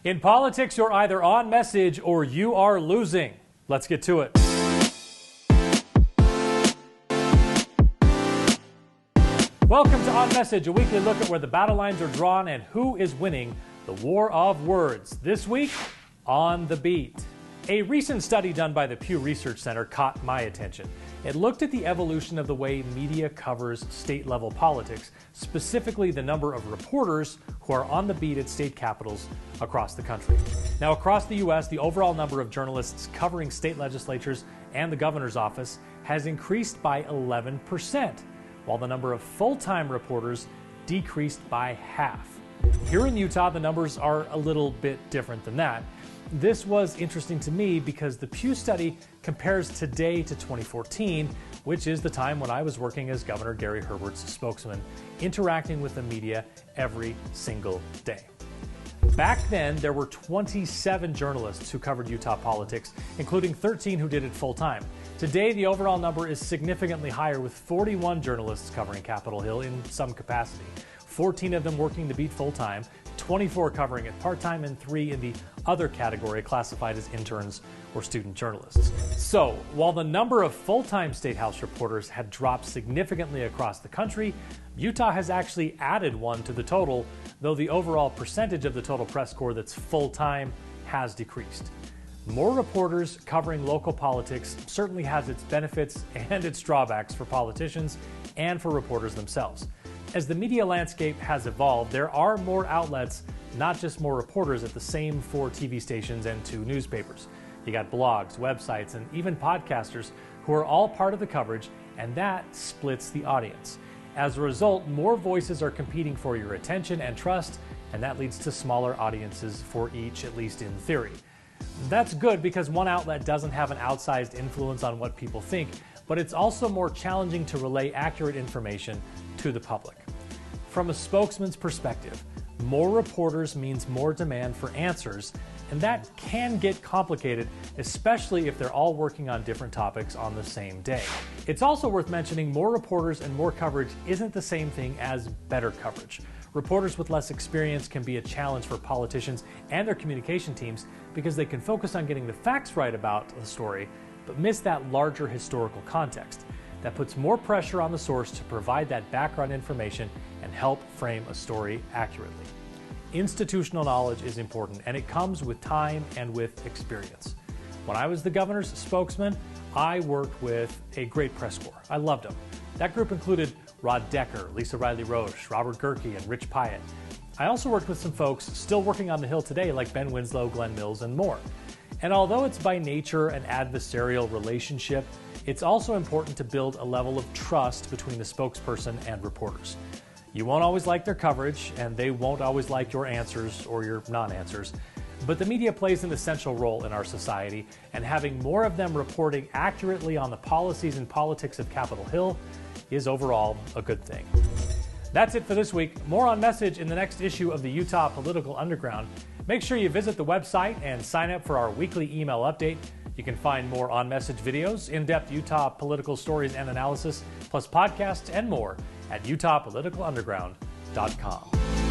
In politics, you're either on message or you are losing. Let's get to it. Welcome to On Message, a weekly look at where the battle lines are drawn and who is winning the war of words. This week, On the Beat. A recent study done by the Pew Research Center caught my attention. It looked at the evolution of the way media covers state-level politics, specifically the number of reporters who are on the beat at state capitals across the country. Now, across the U.S., the overall number of journalists covering state legislatures and the governor's office has increased by 11%, while the number of full-time reporters decreased by half. Here in Utah, the numbers are a little bit different than that. This was interesting to me because the Pew study compares today to 2014, which is the time when I was working as Governor Gary Herbert's spokesman, interacting with the media every single day. Back then, there were 27 journalists who covered Utah politics, including 13 who did it full-time. Today, the overall number is significantly higher, with 41 journalists covering Capitol Hill in some capacity, 14 of them working the beat full-time, 24 covering it part-time, and 3 in the other category classified as interns or student journalists. So, while the number of full-time State House reporters had dropped significantly across the country, Utah has actually added one to the total, though the overall percentage of the total press corps that's full-time has decreased. More reporters covering local politics certainly has its benefits and its drawbacks for politicians and for reporters themselves. As the media landscape has evolved, there are more outlets, not just more reporters at the same 4 TV stations and 2 newspapers. You got blogs, websites, and even podcasters who are all part of the coverage, and that splits the audience. As a result, more voices are competing for your attention and trust, and that leads to smaller audiences for each, at least in theory. That's good because one outlet doesn't have an outsized influence on what people think, but it's also more challenging to relay accurate information to the public. From a spokesman's perspective, more reporters means more demand for answers, and that can get complicated, especially if they're all working on different topics on the same day. It's also worth mentioning more reporters and more coverage isn't the same thing as better coverage. Reporters with less experience can be a challenge for politicians and their communication teams because they can focus on getting the facts right about the story, but miss that larger historical context. That puts more pressure on the source to provide that background information and help frame a story accurately. Institutional knowledge is important, and it comes with time and with experience. When I was the governor's spokesman, I worked with a great press corps. I loved them. That group included Rod Decker, Lisa Riley Roche, Robert Gerke, and Rich Pyatt. I also worked with some folks still working on the Hill today like Ben Winslow, Glenn Mills, and more. And although it's by nature an adversarial relationship, it's also important to build a level of trust between the spokesperson and reporters. You won't always like their coverage, and they won't always like your answers or your non-answers, but the media plays an essential role in our society, and having more of them reporting accurately on the policies and politics of Capitol Hill is overall a good thing. That's it for this week. More On Message in the next issue of the Utah Political Underground. Make sure you visit the website and sign up for our weekly email update. You can find more On Message videos, in-depth Utah political stories and analysis, plus podcasts and more at utahpoliticalunderground.com.